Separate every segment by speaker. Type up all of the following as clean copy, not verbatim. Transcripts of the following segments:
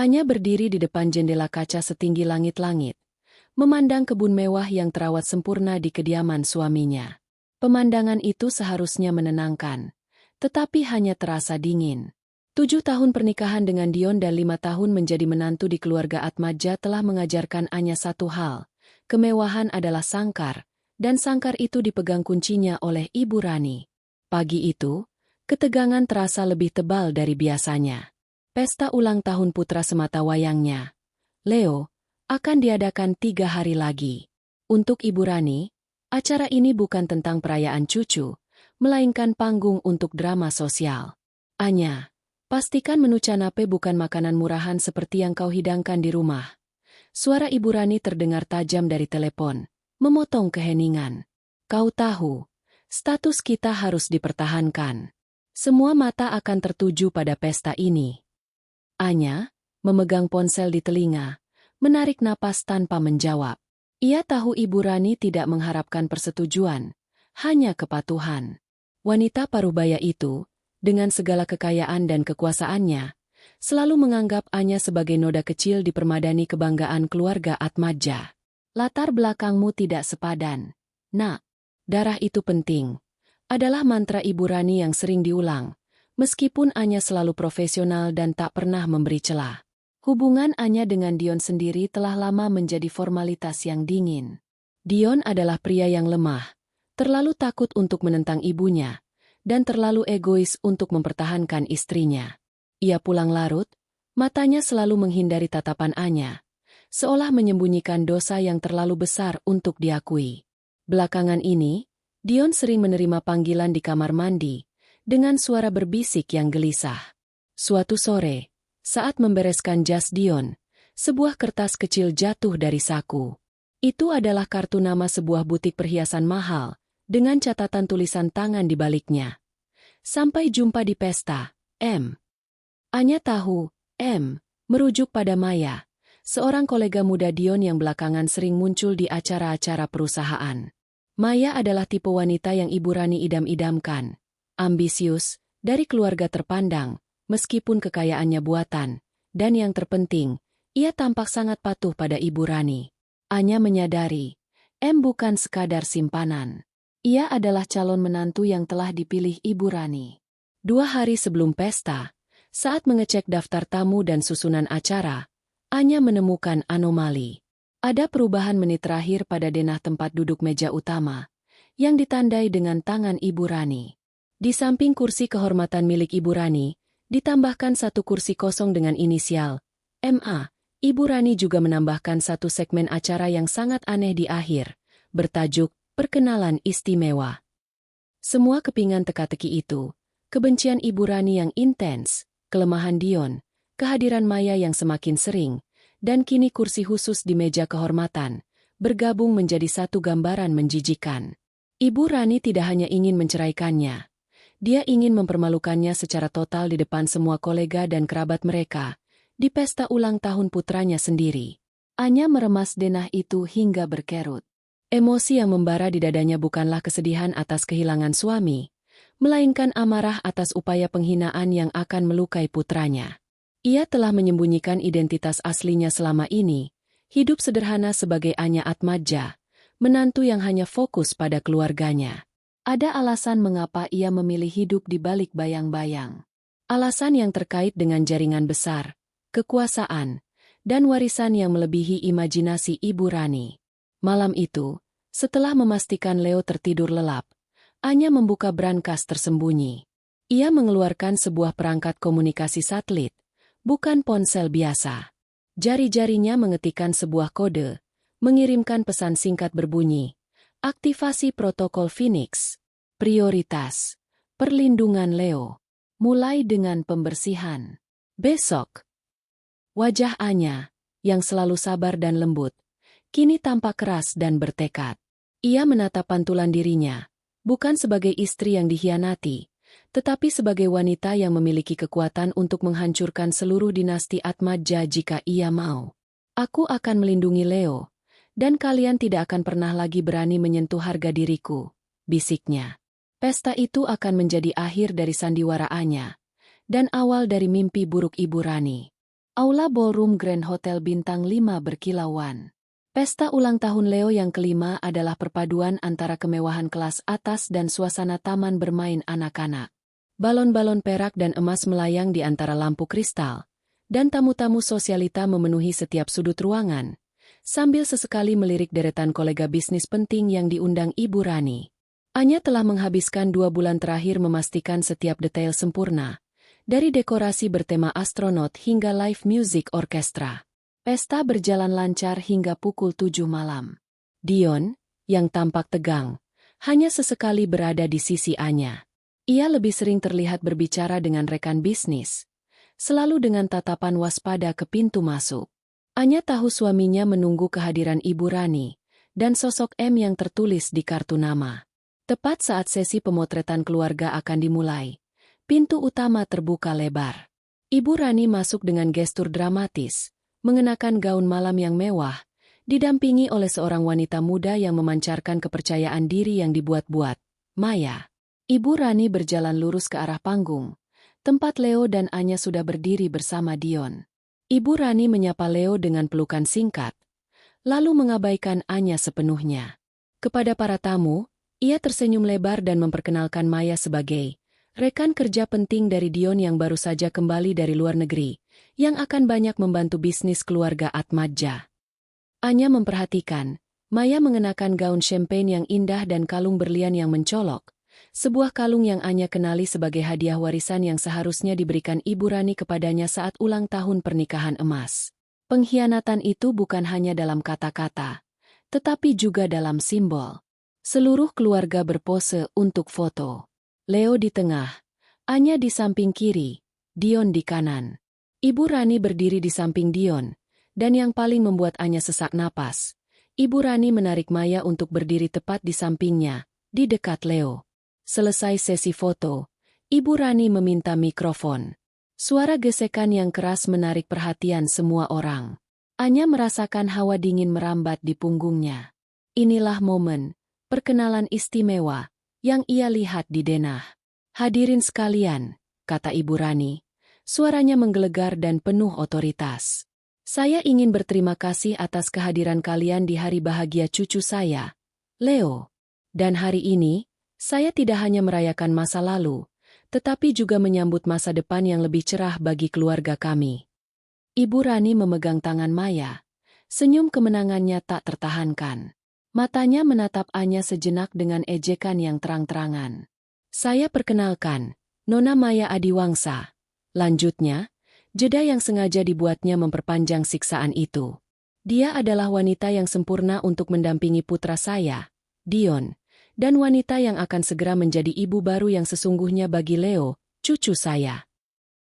Speaker 1: Anya berdiri di depan jendela kaca setinggi langit-langit, memandang kebun mewah yang terawat sempurna di kediaman suaminya. Pemandangan itu seharusnya menenangkan, tetapi hanya terasa dingin. 7 tahun pernikahan dengan Dion dan 5 tahun menjadi menantu di keluarga Atmaja telah mengajarkan Anya satu hal, kemewahan adalah sangkar, dan sangkar itu dipegang kuncinya oleh Ibu Rani. Pagi itu, ketegangan terasa lebih tebal dari biasanya. Pesta ulang tahun putra sematawayangnya, Leo, akan diadakan 3 hari lagi. Untuk Ibu Rani, acara ini bukan tentang perayaan cucu, melainkan panggung untuk drama sosial. Anya, pastikan menu canape bukan makanan murahan seperti yang kau hidangkan di rumah. Suara Ibu Rani terdengar tajam dari telepon, memotong keheningan. Kau tahu, status kita harus dipertahankan. Semua mata akan tertuju pada pesta ini. Anya, memegang ponsel di telinga, menarik napas tanpa menjawab. Ia tahu Ibu Rani tidak mengharapkan persetujuan, hanya kepatuhan. Wanita parubaya itu, dengan segala kekayaan dan kekuasaannya, selalu menganggap Anya sebagai noda kecil di permadani kebanggaan keluarga Atmaja. Latar belakangmu tidak sepadan. Nak, darah itu penting, adalah mantra Ibu Rani yang sering diulang. Meskipun Anya selalu profesional dan tak pernah memberi celah. Hubungan Anya dengan Dion sendiri telah lama menjadi formalitas yang dingin. Dion adalah pria yang lemah, terlalu takut untuk menentang ibunya, dan terlalu egois untuk mempertahankan istrinya. Ia pulang larut, matanya selalu menghindari tatapan Anya, seolah menyembunyikan dosa yang terlalu besar untuk diakui. Belakangan ini, Dion sering menerima panggilan di kamar mandi, dengan suara berbisik yang gelisah. Suatu sore, saat membereskan jas Dion, sebuah kertas kecil jatuh dari saku. Itu adalah kartu nama sebuah butik perhiasan mahal, dengan catatan tulisan tangan di baliknya. Sampai jumpa di pesta, M. Anya tahu, M. merujuk pada Maya, seorang kolega muda Dion yang belakangan sering muncul di acara-acara perusahaan. Maya adalah tipe wanita yang Ibu Rani idam-idamkan. Ambisius, dari keluarga terpandang, meskipun kekayaannya buatan, dan yang terpenting, ia tampak sangat patuh pada Ibu Rani. Anya menyadari, M bukan sekadar simpanan. Ia adalah calon menantu yang telah dipilih Ibu Rani. 2 hari sebelum pesta, saat mengecek daftar tamu dan susunan acara, Anya menemukan anomali. Ada perubahan menit terakhir pada denah tempat duduk meja utama, yang ditandai dengan tangan Ibu Rani. Di samping kursi kehormatan milik Ibu Rani, ditambahkan satu kursi kosong dengan inisial MA. Ibu Rani juga menambahkan satu segmen acara yang sangat aneh di akhir, bertajuk Perkenalan Istimewa. Semua kepingan teka-teki itu, kebencian Ibu Rani yang intens, kelemahan Dion, kehadiran Maya yang semakin sering, dan kini kursi khusus di meja kehormatan, bergabung menjadi satu gambaran menjijikan. Ibu Rani tidak hanya ingin menceraikannya. Dia ingin mempermalukannya secara total di depan semua kolega dan kerabat mereka, di pesta ulang tahun putranya sendiri. Anya meremas denah itu hingga berkerut. Emosi yang membara di dadanya bukanlah kesedihan atas kehilangan suami, melainkan amarah atas upaya penghinaan yang akan melukai putranya. Ia telah menyembunyikan identitas aslinya selama ini, hidup sederhana sebagai Anya Atmaja, menantu yang hanya fokus pada keluarganya. Ada alasan mengapa ia memilih hidup di balik bayang-bayang. Alasan yang terkait dengan jaringan besar, kekuasaan, dan warisan yang melebihi imajinasi Ibu Rani. Malam itu, setelah memastikan Leo tertidur lelap, Anya membuka brankas tersembunyi. Ia mengeluarkan sebuah perangkat komunikasi satelit, bukan ponsel biasa. Jari-jarinya mengetikkan sebuah kode, mengirimkan pesan singkat berbunyi, aktivasi protokol Phoenix. Prioritas, perlindungan Leo. Mulai dengan pembersihan. Besok. Wajah Anya, yang selalu sabar dan lembut, kini tampak keras dan bertekad. Ia menatap pantulan dirinya, bukan sebagai istri yang dikhianati, tetapi sebagai wanita yang memiliki kekuatan untuk menghancurkan seluruh dinasti Atmaja jika ia mau. Aku akan melindungi Leo, dan kalian tidak akan pernah lagi berani menyentuh harga diriku, bisiknya. Pesta itu akan menjadi akhir dari sandiwara Anya, dan awal dari mimpi buruk Ibu Rani. Aula Ballroom Grand Hotel Bintang 5 berkilauan. Pesta ulang tahun Leo yang kelima adalah perpaduan antara kemewahan kelas atas dan suasana taman bermain anak-anak. Balon-balon perak dan emas melayang di antara lampu kristal, dan tamu-tamu sosialita memenuhi setiap sudut ruangan, sambil sesekali melirik deretan kolega bisnis penting yang diundang Ibu Rani. Anya telah menghabiskan 2 bulan terakhir memastikan setiap detail sempurna, dari dekorasi bertema astronot hingga live music orkestra. Pesta berjalan lancar hingga pukul 7 malam. Dion, yang tampak tegang, hanya sesekali berada di sisi Anya. Ia lebih sering terlihat berbicara dengan rekan bisnis, selalu dengan tatapan waspada ke pintu masuk. Anya tahu suaminya menunggu kehadiran Ibu Rani, dan sosok M yang tertulis di kartu nama. Tepat saat sesi pemotretan keluarga akan dimulai, pintu utama terbuka lebar. Ibu Rani masuk dengan gestur dramatis, mengenakan gaun malam yang mewah, didampingi oleh seorang wanita muda yang memancarkan kepercayaan diri yang dibuat-buat, Maya. Ibu Rani berjalan lurus ke arah panggung, tempat Leo dan Anya sudah berdiri bersama Dion. Ibu Rani menyapa Leo dengan pelukan singkat, lalu mengabaikan Anya sepenuhnya. Kepada para tamu, ia tersenyum lebar dan memperkenalkan Maya sebagai rekan kerja penting dari Dion yang baru saja kembali dari luar negeri, yang akan banyak membantu bisnis keluarga Atmadja. Anya memperhatikan, Maya mengenakan gaun champagne yang indah dan kalung berlian yang mencolok, sebuah kalung yang Anya kenali sebagai hadiah warisan yang seharusnya diberikan Ibu Rani kepadanya saat ulang tahun pernikahan emas. Pengkhianatan itu bukan hanya dalam kata-kata, tetapi juga dalam simbol. Seluruh keluarga berpose untuk foto. Leo di tengah, Anya di samping kiri, Dion di kanan. Ibu Rani berdiri di samping Dion, dan yang paling membuat Anya sesak napas, Ibu Rani menarik Maya untuk berdiri tepat di sampingnya, di dekat Leo. Selesai sesi foto, Ibu Rani meminta mikrofon. Suara gesekan yang keras menarik perhatian semua orang. Anya merasakan hawa dingin merambat di punggungnya. Inilah momen perkenalan istimewa yang ia lihat di denah. Hadirin sekalian, kata Ibu Rani, suaranya menggelegar dan penuh otoritas. Saya ingin berterima kasih atas kehadiran kalian di hari bahagia cucu saya, Leo. Dan hari ini, saya tidak hanya merayakan masa lalu, tetapi juga menyambut masa depan yang lebih cerah bagi keluarga kami. Ibu Rani memegang tangan Maya. Senyum kemenangannya tak tertahankan. Matanya menatap Anya sejenak dengan ejekan yang terang-terangan. Saya perkenalkan, Nona Maya Adiwangsa. Lanjutnya, jeda yang sengaja dibuatnya memperpanjang siksaan itu. Dia adalah wanita yang sempurna untuk mendampingi putra saya, Dion, dan wanita yang akan segera menjadi ibu baru yang sesungguhnya bagi Leo, cucu saya.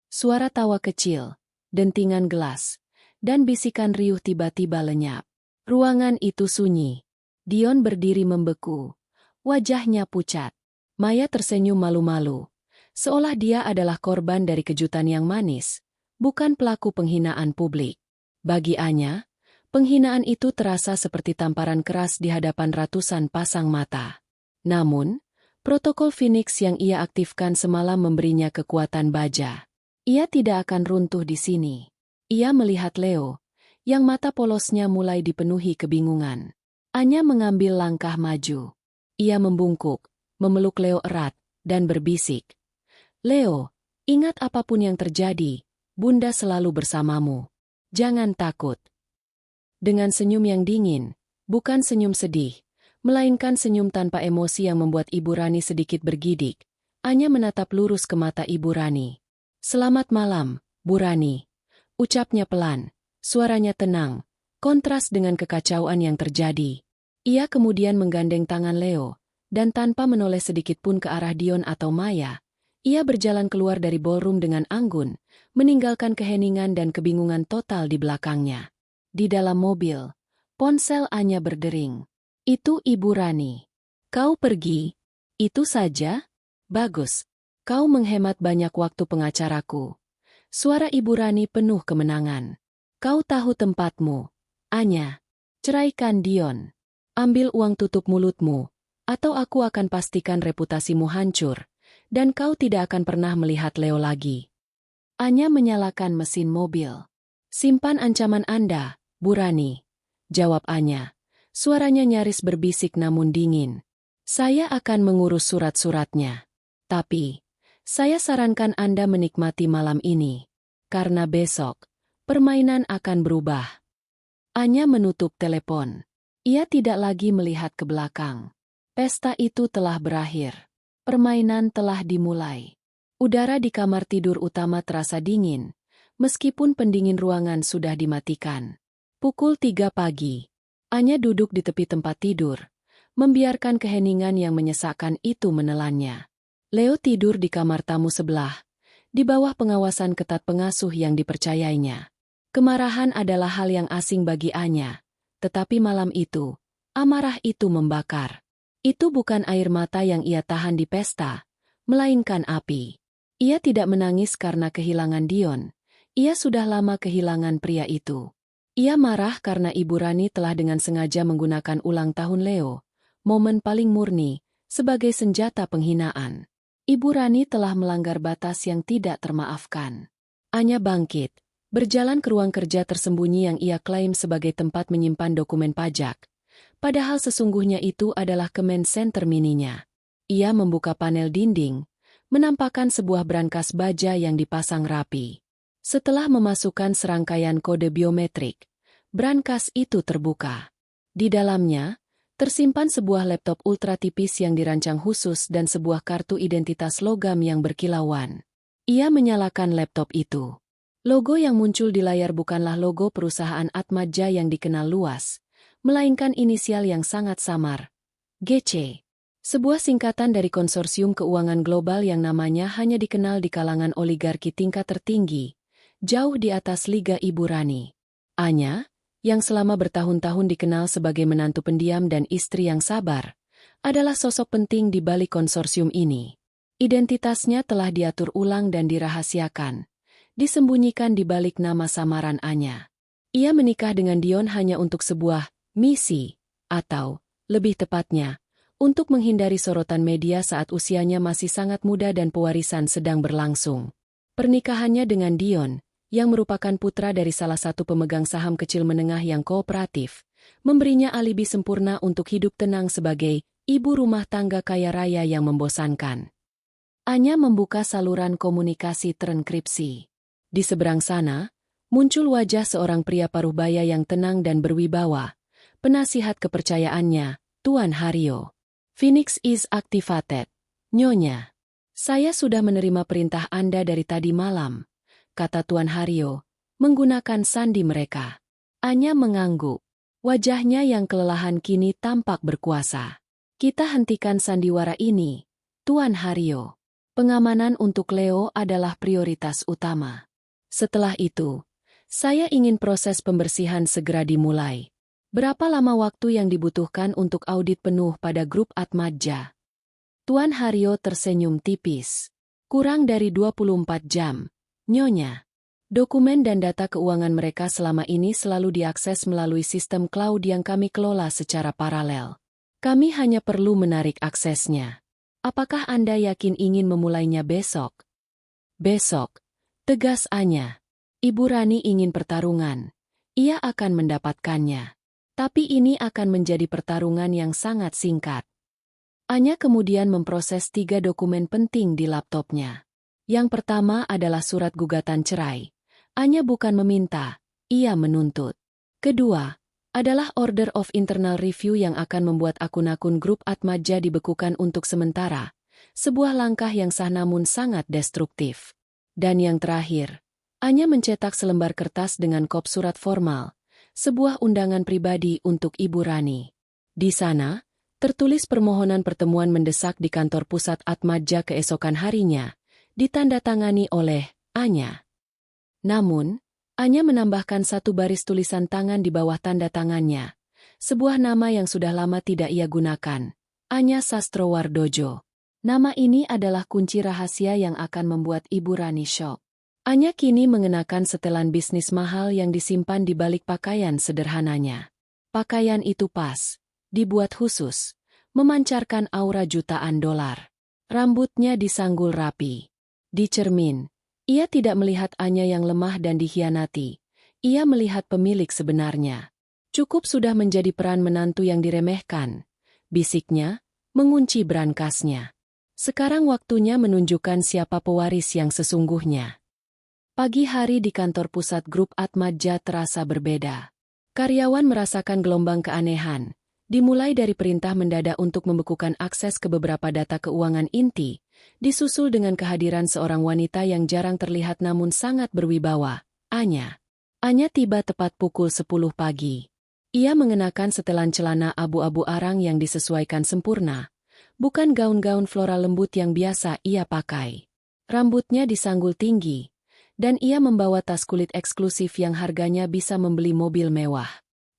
Speaker 1: Suara tawa kecil, dentingan gelas, dan bisikan riuh tiba-tiba lenyap. Ruangan itu sunyi. Dion berdiri membeku. Wajahnya pucat. Maya tersenyum malu-malu. Seolah dia adalah korban dari kejutan yang manis, bukan pelaku penghinaan publik. Bagi Anya, penghinaan itu terasa seperti tamparan keras di hadapan ratusan pasang mata. Namun, protokol Phoenix yang ia aktifkan semalam memberinya kekuatan baja. Ia tidak akan runtuh di sini. Ia melihat Leo, yang mata polosnya mulai dipenuhi kebingungan. Anya mengambil langkah maju. Ia membungkuk, memeluk Leo erat, dan berbisik. Leo, ingat apapun yang terjadi, Bunda selalu bersamamu. Jangan takut. Dengan senyum yang dingin, bukan senyum sedih, melainkan senyum tanpa emosi yang membuat Ibu Rani sedikit bergidik, Anya menatap lurus ke mata Ibu Rani. Selamat malam, Bu Rani. Ucapnya pelan, suaranya tenang, kontras dengan kekacauan yang terjadi. Ia kemudian menggandeng tangan Leo, dan tanpa menoleh sedikit pun ke arah Dion atau Maya, ia berjalan keluar dari ballroom dengan anggun, meninggalkan keheningan dan kebingungan total di belakangnya. Di dalam mobil, ponsel Anya berdering. Itu Ibu Rani. Kau pergi? Itu saja? Bagus. Kau menghemat banyak waktu pengacaraku. Suara Ibu Rani penuh kemenangan. Kau tahu tempatmu, Anya. Ceraikan Dion. Ambil uang tutup mulutmu, atau aku akan pastikan reputasimu hancur, dan kau tidak akan pernah melihat Leo lagi. Anya menyalakan mesin mobil. Simpan ancaman Anda, Bu Rani, jawab Anya. Suaranya nyaris berbisik namun dingin. Saya akan mengurus surat-suratnya. Tapi, saya sarankan Anda menikmati malam ini. Karena besok, permainan akan berubah. Anya menutup telepon. Ia tidak lagi melihat ke belakang. Pesta itu telah berakhir. Permainan telah dimulai. Udara di kamar tidur utama terasa dingin, meskipun pendingin ruangan sudah dimatikan. Pukul 3 pagi. Anya duduk di tepi tempat tidur, membiarkan keheningan yang menyesakkan itu menelannya. Leo tidur di kamar tamu sebelah, di bawah pengawasan ketat pengasuh yang dipercayainya. Kemarahan adalah hal yang asing bagi Anya, tetapi malam itu, amarah itu membakar. Itu bukan air mata yang ia tahan di pesta, melainkan api. Ia tidak menangis karena kehilangan Dion, ia sudah lama kehilangan pria itu. Ia marah karena Ibu Rani telah dengan sengaja menggunakan ulang tahun Leo, momen paling murni, sebagai senjata penghinaan. Ibu Rani telah melanggar batas yang tidak termaafkan. Anya bangkit, berjalan ke ruang kerja tersembunyi yang ia klaim sebagai tempat menyimpan dokumen pajak. Padahal sesungguhnya itu adalah command center mininya. Ia membuka panel dinding, menampakkan sebuah brankas baja yang dipasang rapi. Setelah memasukkan serangkaian kode biometrik, brankas itu terbuka. Di dalamnya, tersimpan sebuah laptop ultra tipis yang dirancang khusus dan sebuah kartu identitas logam yang berkilauan. Ia menyalakan laptop itu. Logo yang muncul di layar bukanlah logo perusahaan Atmadja yang dikenal luas, melainkan inisial yang sangat samar, GC. Sebuah singkatan dari konsorsium keuangan global yang namanya hanya dikenal di kalangan oligarki tingkat tertinggi, jauh di atas Liga Ibu Rani. Anya, yang selama bertahun-tahun dikenal sebagai menantu pendiam dan istri yang sabar, adalah sosok penting di balik konsorsium ini. Identitasnya telah diatur ulang dan dirahasiakan, disembunyikan di balik nama samaran Anya. Ia menikah dengan Dion hanya untuk sebuah misi, atau, lebih tepatnya, untuk menghindari sorotan media saat usianya masih sangat muda dan pewarisan sedang berlangsung. Pernikahannya dengan Dion, yang merupakan putra dari salah satu pemegang saham kecil menengah yang kooperatif, memberinya alibi sempurna untuk hidup tenang sebagai ibu rumah tangga kaya raya yang membosankan. Anya membuka saluran komunikasi terenkripsi. Di seberang sana, muncul wajah seorang pria paruh baya yang tenang dan berwibawa, penasihat kepercayaannya, Tuan Haryo. Phoenix is activated. Nyonya, saya sudah menerima perintah Anda dari tadi malam, kata Tuan Haryo, menggunakan sandi mereka. Anya mengangguk. Wajahnya yang kelelahan kini tampak berkuasa. Kita hentikan sandiwara ini, Tuan Haryo. Pengamanan untuk Leo adalah prioritas utama. Setelah itu, saya ingin proses pembersihan segera dimulai. Berapa lama waktu yang dibutuhkan untuk audit penuh pada grup Atmadja? Tuan Haryo tersenyum tipis. Kurang dari 24 jam. Nyonya, dokumen dan data keuangan mereka selama ini selalu diakses melalui sistem cloud yang kami kelola secara paralel. Kami hanya perlu menarik aksesnya. Apakah Anda yakin ingin memulainya besok? Besok, tegas Anya. Ibu Rani ingin pertarungan. Ia akan mendapatkannya. Tapi ini akan menjadi pertarungan yang sangat singkat. Anya kemudian memproses 3 dokumen penting di laptopnya. Yang pertama adalah surat gugatan cerai. Anya bukan meminta, ia menuntut. Kedua, adalah Order of Internal Review yang akan membuat akun-akun grup Atmadja dibekukan untuk sementara, sebuah langkah yang sah namun sangat destruktif. Dan yang terakhir, Anya mencetak selembar kertas dengan kop surat formal, sebuah undangan pribadi untuk Ibu Rani. Di sana, tertulis permohonan pertemuan mendesak di kantor pusat Atmadja keesokan harinya, ditandatangani oleh Anya. Namun, Anya menambahkan 1 baris tulisan tangan di bawah tanda tangannya, sebuah nama yang sudah lama tidak ia gunakan, Anya Sastrowardojo. Nama ini adalah kunci rahasia yang akan membuat Ibu Rani syok. Anya kini mengenakan setelan bisnis mahal yang disimpan di balik pakaian sederhananya. Pakaian itu pas, dibuat khusus, memancarkan aura jutaan dolar. Rambutnya disanggul rapi. Di cermin, ia tidak melihat Anya yang lemah dan dikhianati. Ia melihat pemilik sebenarnya. Cukup sudah menjadi peran menantu yang diremehkan, bisiknya, mengunci brankasnya. Sekarang waktunya menunjukkan siapa pewaris yang sesungguhnya. Pagi hari di kantor pusat grup Atmadja terasa berbeda. Karyawan merasakan gelombang keanehan, dimulai dari perintah mendadak untuk membekukan akses ke beberapa data keuangan inti, disusul dengan kehadiran seorang wanita yang jarang terlihat namun sangat berwibawa, Anya. Anya tiba tepat pukul 10 pagi. Ia mengenakan setelan celana abu-abu arang yang disesuaikan sempurna, bukan gaun-gaun floral lembut yang biasa ia pakai. Rambutnya disanggul tinggi, dan ia membawa tas kulit eksklusif yang harganya bisa membeli mobil mewah.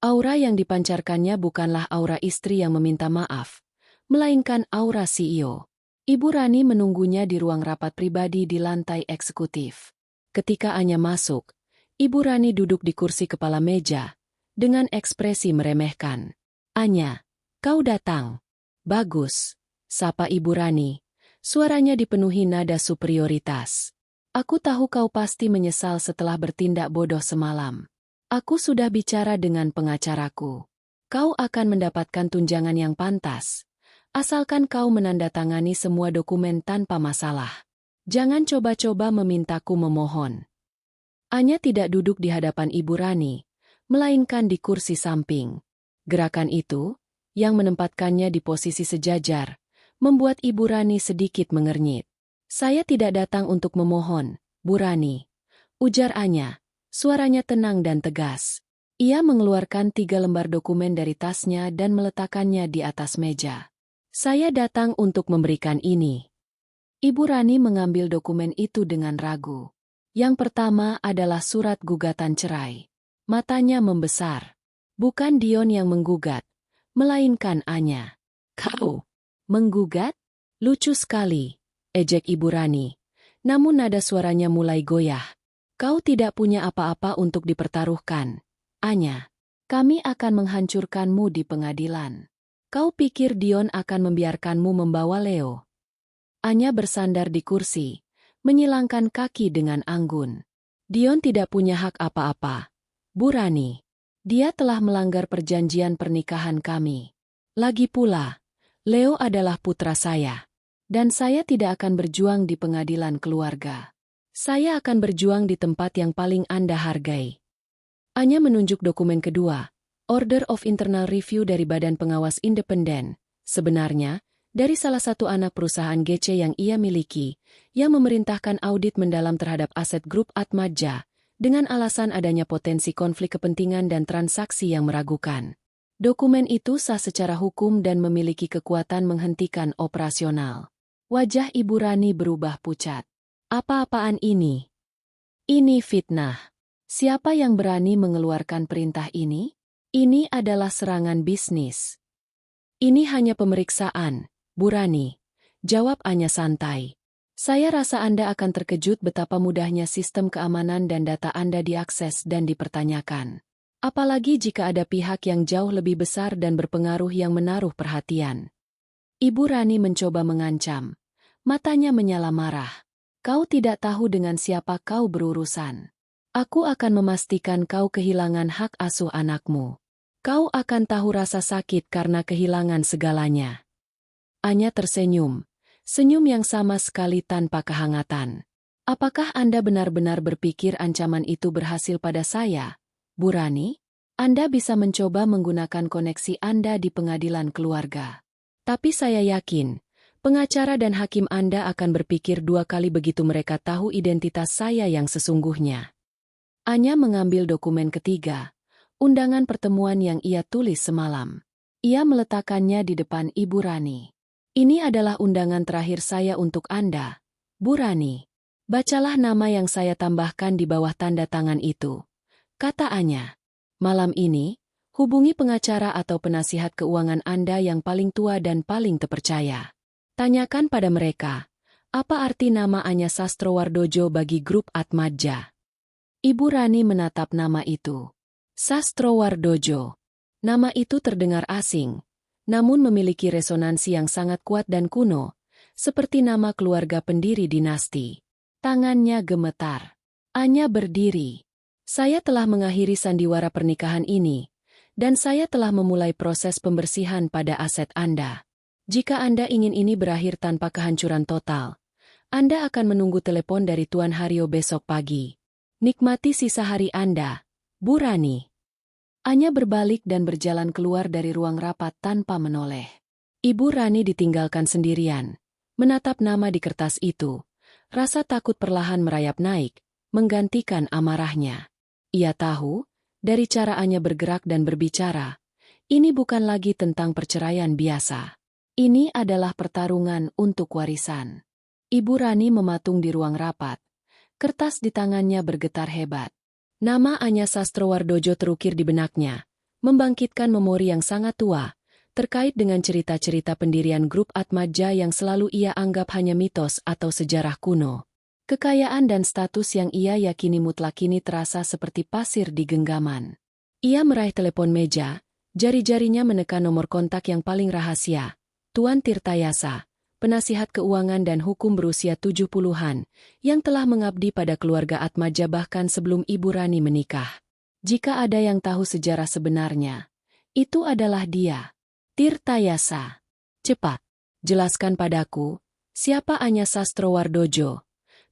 Speaker 1: Aura yang dipancarkannya bukanlah aura istri yang meminta maaf, melainkan aura CEO. Ibu Rani menunggunya di ruang rapat pribadi di lantai eksekutif. Ketika Anya masuk, Ibu Rani duduk di kursi kepala meja, dengan ekspresi meremehkan. Anya, kau datang. Bagus, sapa Ibu Rani. Suaranya dipenuhi nada superioritas. Aku tahu kau pasti menyesal setelah bertindak bodoh semalam. Aku sudah bicara dengan pengacaraku. Kau akan mendapatkan tunjangan yang pantas, asalkan kau menandatangani semua dokumen tanpa masalah. Jangan coba-coba memintaku memohon. Anya tidak duduk di hadapan Ibu Rani, melainkan di kursi samping. Gerakan itu, yang menempatkannya di posisi sejajar, membuat Ibu Rani sedikit mengernyit. Saya tidak datang untuk memohon, Bu Rani, ujar Anya, suaranya tenang dan tegas. Ia mengeluarkan 3 lembar dokumen dari tasnya dan meletakkannya di atas meja. Saya datang untuk memberikan ini. Ibu Rani mengambil dokumen itu dengan ragu. Yang pertama adalah surat gugatan cerai. Matanya membesar. Bukan Dion yang menggugat, melainkan Anya. Kau menggugat? Lucu sekali, ejek Ibu Rani. Namun nada suaranya mulai goyah. Kau tidak punya apa-apa untuk dipertaruhkan, Anya. Kami akan menghancurkanmu di pengadilan. Kau pikir Dion akan membiarkanmu membawa Leo? Anya bersandar di kursi, menyilangkan kaki dengan anggun. Dion tidak punya hak apa-apa, Bu Rani. Dia telah melanggar perjanjian pernikahan kami. Lagi pula, Leo adalah putra saya. Dan saya tidak akan berjuang di pengadilan keluarga. Saya akan berjuang di tempat yang paling Anda hargai. Anya menunjuk dokumen kedua, Order of Internal Review dari Badan Pengawas Independen. Sebenarnya, dari salah satu anak perusahaan GC yang ia miliki, yang memerintahkan audit mendalam terhadap aset grup Atmadja, dengan alasan adanya potensi konflik kepentingan dan transaksi yang meragukan. Dokumen itu sah secara hukum dan memiliki kekuatan menghentikan operasional. Wajah Ibu Rani berubah pucat. Apa-apaan ini? Ini fitnah. Siapa yang berani mengeluarkan perintah ini? Ini adalah serangan bisnis. Ini hanya pemeriksaan, Bu Rani, jawab Anya santai. Saya rasa Anda akan terkejut betapa mudahnya sistem keamanan dan data Anda diakses dan dipertanyakan. Apalagi jika ada pihak yang jauh lebih besar dan berpengaruh yang menaruh perhatian. Ibu Rani mencoba mengancam. Matanya menyala marah. Kau tidak tahu dengan siapa kau berurusan. Aku akan memastikan kau kehilangan hak asuh anakmu. Kau akan tahu rasa sakit karena kehilangan segalanya. Anya tersenyum. Senyum yang sama sekali tanpa kehangatan. Apakah Anda benar-benar berpikir ancaman itu berhasil pada saya, Bu Rani? Anda bisa mencoba menggunakan koneksi Anda di pengadilan keluarga. Tapi saya yakin, pengacara dan hakim Anda akan berpikir 2 kali begitu mereka tahu identitas saya yang sesungguhnya. Anya mengambil dokumen ketiga, undangan pertemuan yang ia tulis semalam. Ia meletakkannya di depan Ibu Rani. Ini adalah undangan terakhir saya untuk Anda, Bu Rani. Bacalah nama yang saya tambahkan di bawah tanda tangan itu, kata Anya. Malam ini, hubungi pengacara atau penasihat keuangan Anda yang paling tua dan paling terpercaya. Tanyakan pada mereka, apa arti nama Anya Sastrowardojo bagi grup Atmadja? Ibu Rani menatap nama itu. Sastrowardojo. Nama itu terdengar asing, namun memiliki resonansi yang sangat kuat dan kuno, seperti nama keluarga pendiri dinasti. Tangannya gemetar. Anya berdiri. Saya telah mengakhiri sandiwara pernikahan ini, dan saya telah memulai proses pembersihan pada aset Anda. Jika Anda ingin ini berakhir tanpa kehancuran total, Anda akan menunggu telepon dari Tuan Haryo besok pagi. Nikmati sisa hari Anda, Bu Rani. Anya berbalik dan berjalan keluar dari ruang rapat tanpa menoleh. Ibu Rani ditinggalkan sendirian, menatap nama di kertas itu. Rasa takut perlahan merayap naik, menggantikan amarahnya. Ia tahu, dari cara Anya bergerak dan berbicara, ini bukan lagi tentang perceraian biasa. Ini adalah pertarungan untuk warisan. Ibu Rani mematung di ruang rapat. Kertas di tangannya bergetar hebat. Nama Anya Sastrowardojo terukir di benaknya, membangkitkan memori yang sangat tua, terkait dengan cerita-cerita pendirian grup Atmaja yang selalu ia anggap hanya mitos atau sejarah kuno. Kekayaan dan status yang ia yakini mutlak kini terasa seperti pasir di genggaman. Ia meraih telepon meja, jari-jarinya menekan nomor kontak yang paling rahasia, Tuan Tirtayasa, penasihat keuangan dan hukum berusia 70-an, yang telah mengabdi pada keluarga Atmaja bahkan sebelum Ibu Rani menikah. Jika ada yang tahu sejarah sebenarnya, itu adalah dia, Tirtayasa. Cepat, jelaskan padaku, siapa Anya Sastrowardojo?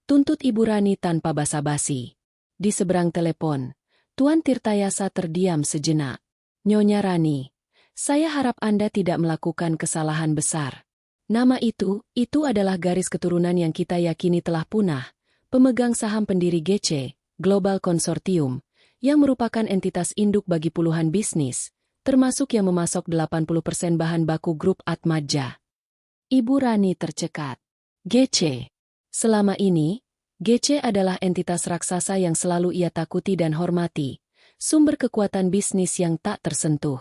Speaker 1: Tuntut Ibu Rani tanpa basa-basi. Di seberang telepon, Tuan Tirtayasa terdiam sejenak. Nyonya Rani, saya harap Anda tidak melakukan kesalahan besar. Nama itu adalah garis keturunan yang kita yakini telah punah, pemegang saham pendiri GC, Global Consortium, yang merupakan entitas induk bagi puluhan bisnis, termasuk yang memasok 80% bahan baku grup Atmaja. Ibu Rani tercekat. GC. Selama ini, GC adalah entitas raksasa yang selalu ia takuti dan hormati, sumber kekuatan bisnis yang tak tersentuh.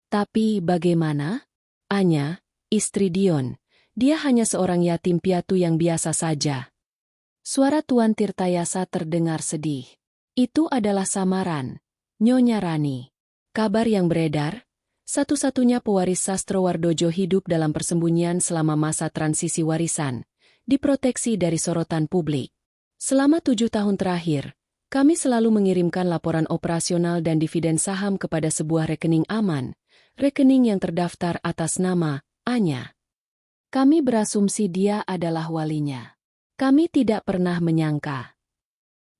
Speaker 1: Tapi bagaimana? Anya, istri Dion. Dia hanya seorang yatim piatu yang biasa saja. Suara Tuan Tirtayasa terdengar sedih. Itu adalah samaran, Nyonya Rani. Kabar yang beredar, satu-satunya pewaris Sastrowardojo hidup dalam persembunyian selama masa transisi warisan, diproteksi dari sorotan publik. Selama 7 tahun terakhir, kami selalu mengirimkan laporan operasional dan dividen saham kepada sebuah rekening aman, rekening yang terdaftar atas nama Anya. Kami berasumsi dia adalah walinya. Kami tidak pernah menyangka.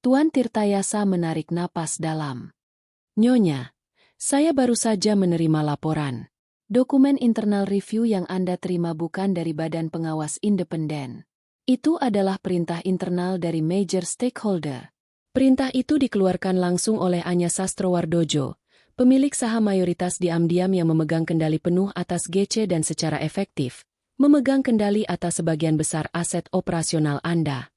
Speaker 1: Tuan Tirtayasa menarik napas dalam. Nyonya, saya baru saja menerima laporan. Dokumen internal review yang Anda terima bukan dari Badan Pengawas Independen. Itu adalah perintah internal dari major stakeholder. Perintah itu dikeluarkan langsung oleh Anya Sastrowardojo, pemilik saham mayoritas diam-diam yang memegang kendali penuh atas GC dan secara efektif memegang kendali atas sebagian besar aset operasional Anda.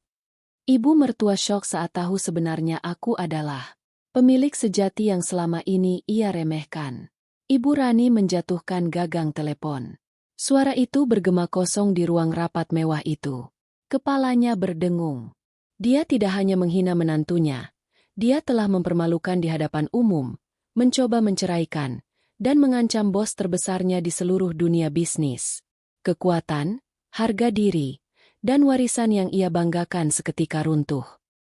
Speaker 1: Ibu mertua syok saat tahu sebenarnya aku adalah pemilik sejati yang selama ini ia remehkan. Ibu Rani menjatuhkan gagang telepon. Suara itu bergema kosong di ruang rapat mewah itu. Kepalanya berdengung. Dia tidak hanya menghina menantunya, dia telah mempermalukan di hadapan umum, mencoba menceraikan, dan mengancam bos terbesarnya di seluruh dunia bisnis. Kekuatan, harga diri, dan warisan yang ia banggakan seketika runtuh.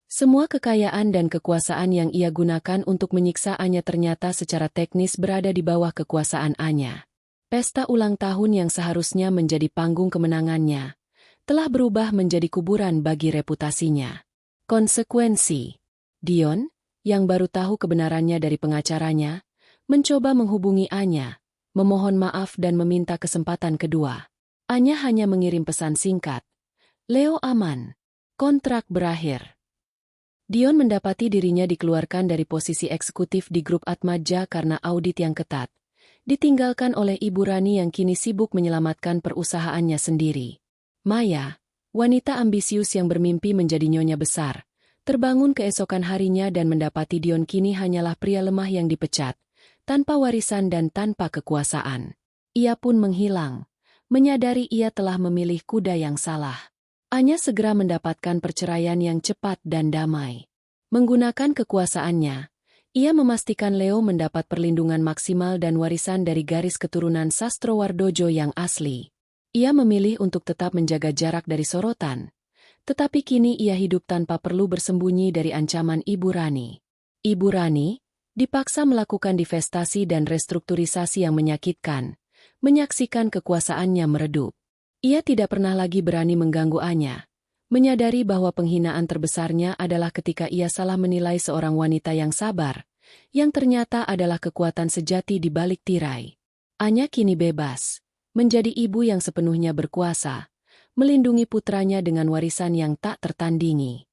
Speaker 1: Semua kekayaan dan kekuasaan yang ia gunakan untuk menyiksa Anya ternyata secara teknis berada di bawah kekuasaan Anya. Pesta ulang tahun yang seharusnya menjadi panggung kemenangannya, telah berubah menjadi kuburan bagi reputasinya. Konsekuensi. Dion, yang baru tahu kebenarannya dari pengacaranya, mencoba menghubungi Anya, memohon maaf dan meminta kesempatan kedua. Anya hanya mengirim pesan singkat. Leo aman. Kontrak berakhir. Dion mendapati dirinya dikeluarkan dari posisi eksekutif di grup Atmaja karena audit yang ketat. Ditinggalkan oleh Ibu Rani yang kini sibuk menyelamatkan perusahaannya sendiri. Maya, wanita ambisius yang bermimpi menjadi nyonya besar, terbangun keesokan harinya dan mendapati Dion kini hanyalah pria lemah yang dipecat, tanpa warisan dan tanpa kekuasaan. Ia pun menghilang. Menyadari ia telah memilih kuda yang salah. Anya segera mendapatkan perceraian yang cepat dan damai. Menggunakan kekuasaannya, ia memastikan Leo mendapat perlindungan maksimal dan warisan dari garis keturunan Sastrowardojo yang asli. Ia memilih untuk tetap menjaga jarak dari sorotan, tetapi kini ia hidup tanpa perlu bersembunyi dari ancaman Ibu Rani. Ibu Rani dipaksa melakukan divestasi dan restrukturisasi yang menyakitkan, menyaksikan kekuasaannya meredup. Ia tidak pernah lagi berani mengganggu Anya, menyadari bahwa penghinaan terbesarnya adalah ketika ia salah menilai seorang wanita yang sabar, yang ternyata adalah kekuatan sejati di balik tirai. Anya kini bebas, menjadi ibu yang sepenuhnya berkuasa, melindungi putranya dengan warisan yang tak tertandingi.